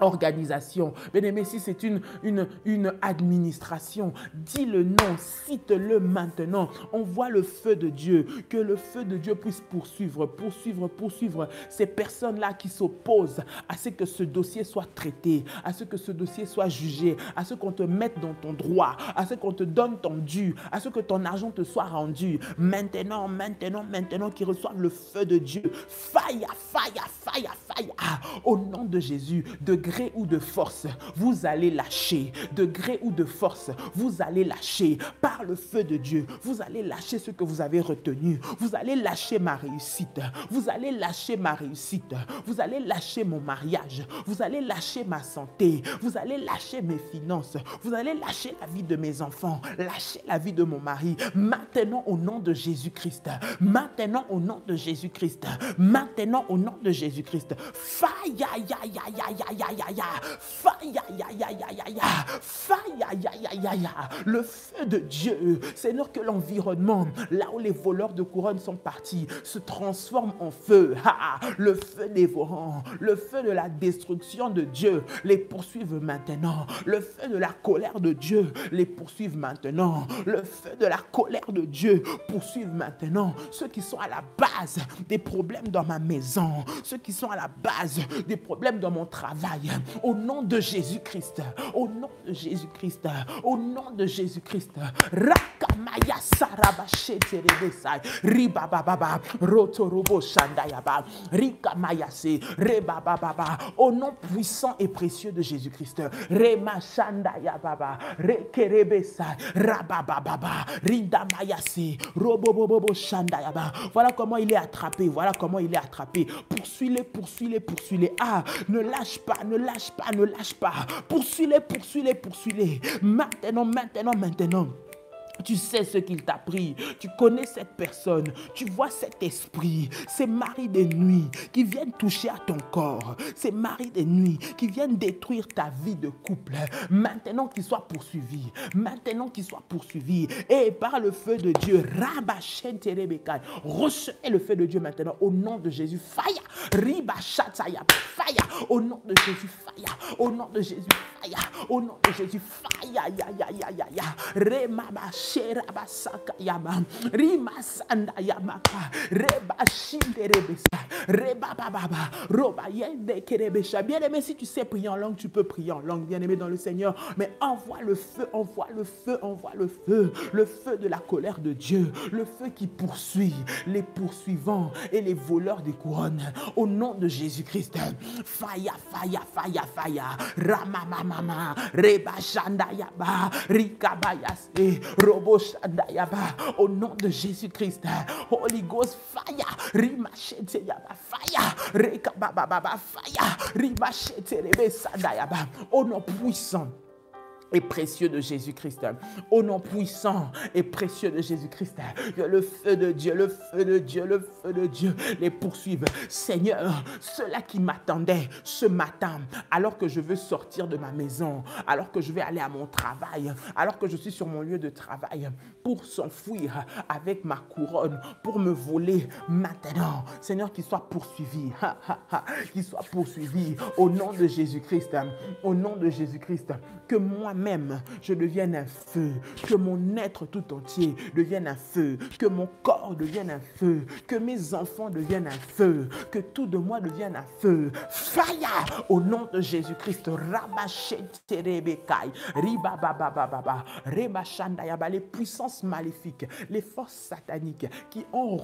organisation, bien aimé, si c'est une administration, dis le nom, cite-le maintenant. Envoie le feu de Dieu, que le feu de Dieu puisse poursuivre ces personnes-là qui s'opposent à ce que ce dossier soit traité, à ce que ce dossier soit jugé, à ce qu'on te mette dans ton droit, à ce qu'on te donne ton dû, à ce que ton argent te soit rendu. Maintenant, qu'ils reçoivent le feu de Dieu. Fire. Au nom de Jésus, de gré ou de force, vous allez lâcher. De gré ou de force, vous allez lâcher. Par le feu de Dieu, vous allez lâcher ce que vous avez retenu. Vous allez lâcher ma réussite. Vous allez lâcher ma réussite. Vous allez lâcher mon mariage. Vous allez lâcher ma santé. Vous allez lâcher mes finances. Vous allez lâcher la vie de mes enfants. Lâcher la vie de mon mari. Maintenant, au nom de Jésus-Christ. Maintenant, au nom de Jésus-Christ. Maintenant, au nom de Jésus-Christ. Faya ya ya ya ya ya ya ya. Faya ya ya ya ya ya. Faya ya ya ya ya. Le feu de Dieu, Seigneur, que l'environnement, là où les voleurs de couronne sont partis, se transforme en feu. Le feu dévorant, le feu de la destruction de Dieu les poursuive maintenant. Le feu de la colère de Dieu les poursuive maintenant. Le feu de la colère de Dieu poursuive maintenant ceux qui sont à la base des problèmes dans ma maison, ceux qui sont à la base des problèmes dans mon travail. Au nom de Jésus-Christ, au nom de Jésus-Christ, au nom de Jésus-Christ. Raka maya saraba sheterebesai. Riba baba. Rotorobo shandayaba. Rika maya se. Reba baba. Au nom puissant et précieux de Jésus-Christ. Rema shandayaba. Rekerebesai. Rabababa. Rinda maya se. Robobobo shandayaba. Voilà comment il est attrapé. Voilà comment il est attrapé. Poursuis-les, poursuis-les, poursuis-les. Ah, ne lâche pas, ne lâche pas, ne lâche pas. Poursuis-les, poursuis-les, poursuis-les. Maintenant, maintenant, maintenant. Tu sais ce qu'il t'a pris. Tu connais cette personne. Tu vois cet esprit. Ces maris de nuit qui viennent toucher à ton corps. Ces maris de nuit qui viennent détruire ta vie de couple. Maintenant qu'ils soient poursuivis. Maintenant qu'ils soient poursuivis. Et par le feu de Dieu. Recevez le feu de Dieu maintenant. Au nom de Jésus. Fire. Fire. Au nom de Jésus. Fire. Au nom de Jésus. Fire. Au nom de Jésus. Fire. Remaba. Sherabasaka yama, rimasanda yamaka, reba shinderebesa, reba baba, roba yende kerebesha. Bien-aimé, si tu sais prier en langue, tu peux prier en langue, bien-aimé dans le Seigneur. Mais envoie le feu, envoie le feu, envoie le feu de la colère de Dieu, le feu qui poursuit les poursuivants et les voleurs des couronnes. Au nom de Jésus-Christ, faya, faya, faya, faya, ramamama, reba shanda yaba, rikabayase. Au nom de Jésus-Christ, Holy Ghost, fire, rimachete yaba, fire, rekababa, fire, rimachete rebe sadayaba, au nom puissant et précieux de Jésus-Christ. Au nom puissant et précieux de Jésus-Christ. Que le feu de Dieu, le feu de Dieu, le feu de Dieu les poursuive. Seigneur, ceux-là qui m'attendaient ce matin, alors que je veux sortir de ma maison, alors que je vais aller à mon travail, alors que je suis sur mon lieu de travail, pour s'enfuir avec ma couronne, pour me voler maintenant. Seigneur, qu'ils soient poursuivis. Qu'ils soient poursuivis au nom de Jésus-Christ. Au nom de Jésus-Christ. Que moi-même, je devienne un feu. Que mon être tout entier devienne un feu. Que mon corps devienne un feu. Que mes enfants deviennent un feu. Que tout de moi devienne un feu. Fire! Au nom de Jésus-Christ. Les puissances maléfiques, les forces sataniques qui ont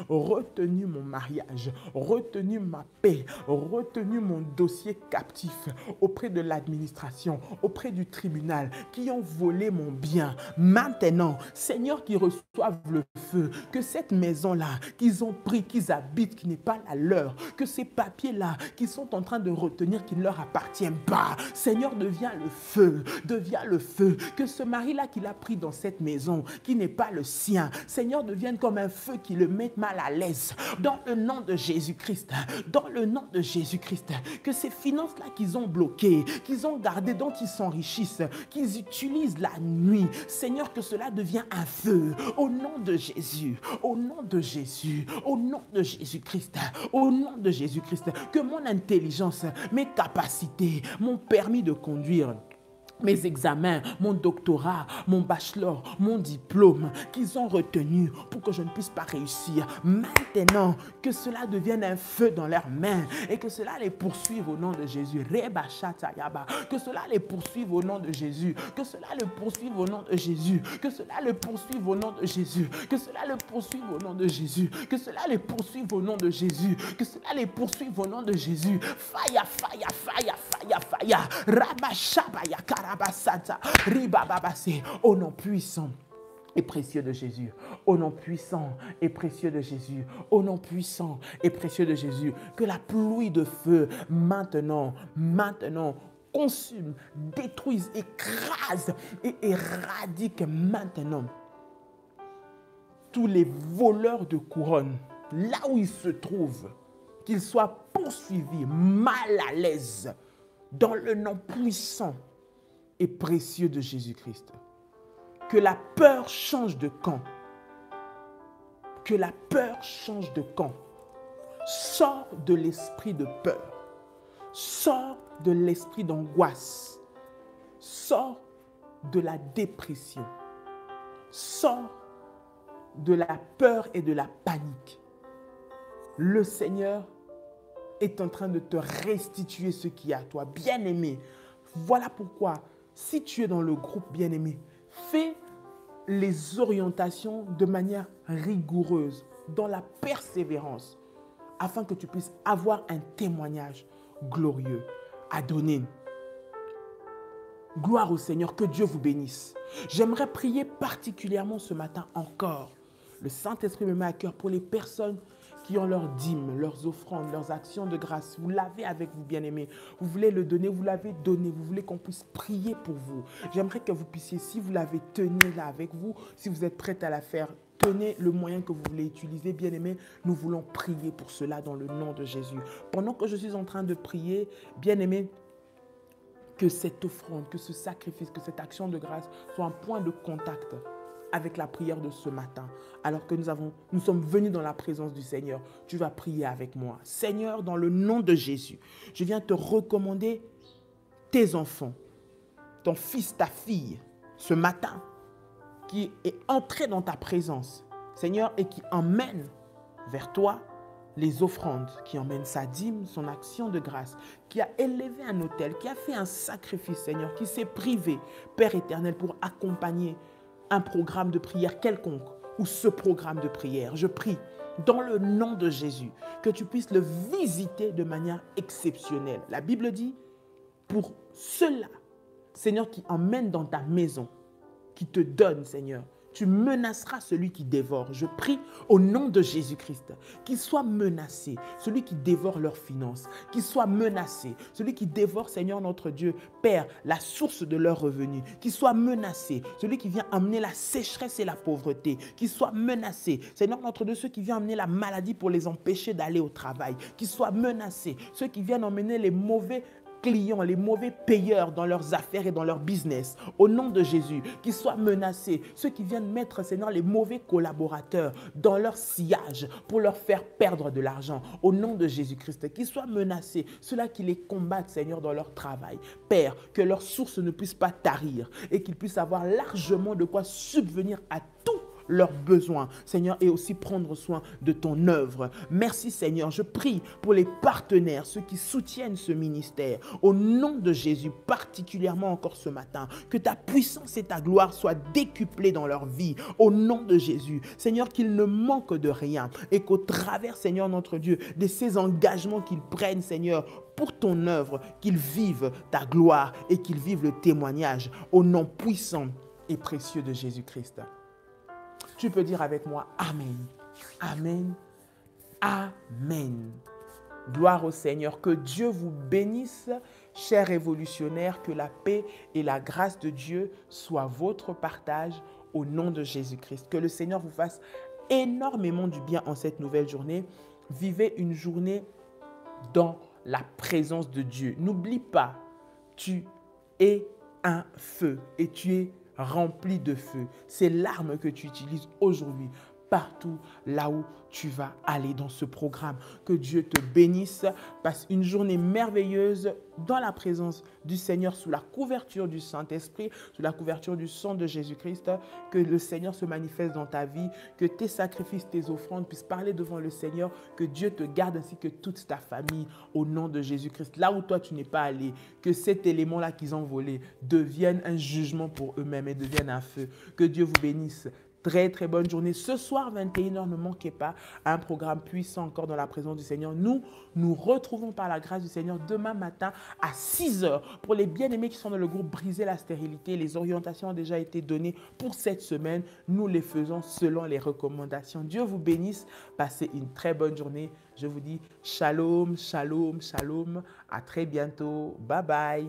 retenu mon mariage, retenu ma paix, retenu mon dossier captif auprès de l'administration, auprès du tribunal, qui ont volé mon bien. Maintenant, Seigneur, qu'ils reçoivent le feu, que cette maison-là qu'ils ont pris, qu'ils habitent, qui n'est pas la leur, que ces papiers-là qu'ils sont en train de retenir, qui ne leur appartiennent pas. Seigneur, deviens le feu, que ce mari-là qu'il a pris dans cette maison, qui n'est pas le sien, Seigneur, devienne comme un feu qui le mette mal à l'aise. Dans le nom de Jésus-Christ, dans le nom de Jésus-Christ, que ces finances-là qu'ils ont bloquées, qu'ils ont gardées, dont ils s'enrichissent, qu'ils utilisent la nuit, Seigneur, que cela devienne un feu. Au nom de Jésus, au nom de Jésus, au nom de Jésus-Christ, au nom de Jésus-Christ, que mon intelligence, mes capacités, mon permis de conduire, mes examens, mon doctorat, mon bachelor, mon diplôme qu'ils ont retenu pour que je ne puisse pas réussir. Maintenant, que cela devienne un feu dans leurs mains et que cela les poursuive au nom de Jésus. Que cela les poursuive au nom de Jésus. Que cela les poursuive au nom de Jésus. Que cela les poursuive au nom de Jésus. Que cela les poursuive au nom de Jésus. Que cela les poursuive au nom de Jésus. Que cela les poursuive au nom de Jésus. Fire, fire, fire, fire, fire. Rabashabaya karabasata. Ribababase. Au nom puissant et précieux de Jésus, au nom puissant et précieux de Jésus, au nom puissant et précieux de Jésus, que la pluie de feu maintenant consume, détruise, écrase et éradique maintenant tous les voleurs de couronne, là où ils se trouvent, qu'ils soient poursuivis, mal à l'aise, dans le nom puissant et précieux de Jésus-Christ. Que la peur change de camp. Que la peur change de camp. Sors de l'esprit de peur. Sors de l'esprit d'angoisse. Sors de la dépression. Sors de la peur et de la panique. Le Seigneur est en train de te restituer ce qui est à toi. Bien-aimé, voilà pourquoi, si tu es dans le groupe bien-aimé, fais les orientations de manière rigoureuse, dans la persévérance, afin que tu puisses avoir un témoignage glorieux à donner. Gloire au Seigneur, que Dieu vous bénisse. J'aimerais prier particulièrement ce matin encore. Le Saint-Esprit me met à cœur pour les personnes qui ont leurs dîmes, leurs offrandes, leurs actions de grâce. Vous l'avez avec vous, bien-aimés. Vous voulez le donner, vous l'avez donné. Vous voulez qu'on puisse prier pour vous. J'aimerais que vous puissiez, si vous l'avez, tenez là avec vous. Si vous êtes prêts à la faire, tenez le moyen que vous voulez utiliser, bien-aimés. Nous voulons prier pour cela dans le nom de Jésus. Pendant que je suis en train de prier, bien-aimés, que cette offrande, que ce sacrifice, que cette action de grâce soit un point de contact avec la prière de ce matin. Alors que nous sommes venus dans la présence du Seigneur, tu vas prier avec moi. Seigneur, dans le nom de Jésus, je viens te recommander tes enfants, ton fils, ta fille, ce matin, qui est entré dans ta présence, Seigneur, et qui emmène vers toi les offrandes, qui emmène sa dîme, son action de grâce, qui a élevé un autel, qui a fait un sacrifice, Seigneur, qui s'est privé, Père éternel, pour accompagner un programme de prière quelconque ou ce programme de prière. Je prie dans le nom de Jésus que tu puisses le visiter de manière exceptionnelle. La Bible dit, pour cela, Seigneur, qui emmène dans ta maison, qui te donne, Seigneur, tu menaceras celui qui dévore. Je prie au nom de Jésus-Christ, qu'il soit menacé, celui qui dévore leurs finances, qu'il soit menacé, celui qui dévore, Seigneur notre Dieu, Père, la source de leurs revenus, qu'il soit menacé, celui qui vient amener la sécheresse et la pauvreté, qu'il soit menacé, Seigneur notre Dieu, ceux qui viennent amener la maladie pour les empêcher d'aller au travail, qu'il soit menacé, ceux qui viennent emmener les mauvais clients, les mauvais payeurs dans leurs affaires et dans leur business, au nom de Jésus, qu'ils soient menacés, ceux qui viennent mettre, Seigneur, les mauvais collaborateurs dans leur sillage pour leur faire perdre de l'argent, au nom de Jésus-Christ, qu'ils soient menacés, ceux-là qui les combattent, Seigneur, dans leur travail. Père, que leur source ne puisse pas tarir et qu'ils puissent avoir largement de quoi subvenir à tout leurs besoins, Seigneur, et aussi prendre soin de ton œuvre. Merci, Seigneur. Je prie pour les partenaires, ceux qui soutiennent ce ministère. Au nom de Jésus, particulièrement encore ce matin, que ta puissance et ta gloire soient décuplées dans leur vie. Au nom de Jésus, Seigneur, qu'ils ne manquent de rien et qu'au travers, Seigneur, notre Dieu, de ces engagements qu'ils prennent, Seigneur, pour ton œuvre, qu'ils vivent ta gloire et qu'ils vivent le témoignage au nom puissant et précieux de Jésus-Christ. Tu peux dire avec moi Amen, Amen, Amen. Gloire au Seigneur. Que Dieu vous bénisse, chers révolutionnaires. Que la paix et la grâce de Dieu soient votre partage au nom de Jésus-Christ. Que le Seigneur vous fasse énormément du bien en cette nouvelle journée. Vivez une journée dans la présence de Dieu. N'oublie pas, tu es un feu et tu es rempli de feu. C'est l'arme que tu utilises aujourd'hui partout là où tu vas aller dans ce programme. Que Dieu te bénisse. Passe une journée merveilleuse dans la présence du Seigneur, sous la couverture du Saint-Esprit, sous la couverture du sang de Jésus-Christ. Que le Seigneur se manifeste dans ta vie, que tes sacrifices, tes offrandes puissent parler devant le Seigneur, que Dieu te garde ainsi que toute ta famille au nom de Jésus-Christ. Là où toi tu n'es pas allé, que cet élément-là qu'ils ont volé devienne un jugement pour eux-mêmes et devienne un feu. Que Dieu vous bénisse. Très, très bonne journée. Ce soir, 21h, ne manquez pas un programme puissant encore dans la présence du Seigneur. Nous retrouvons par la grâce du Seigneur demain matin à 6h. Pour les bien-aimés qui sont dans le groupe Briser la stérilité, les orientations ont déjà été données pour cette semaine. Nous les faisons selon les recommandations. Dieu vous bénisse. Passez une très bonne journée. Je vous dis shalom, shalom, shalom. À très bientôt. Bye bye.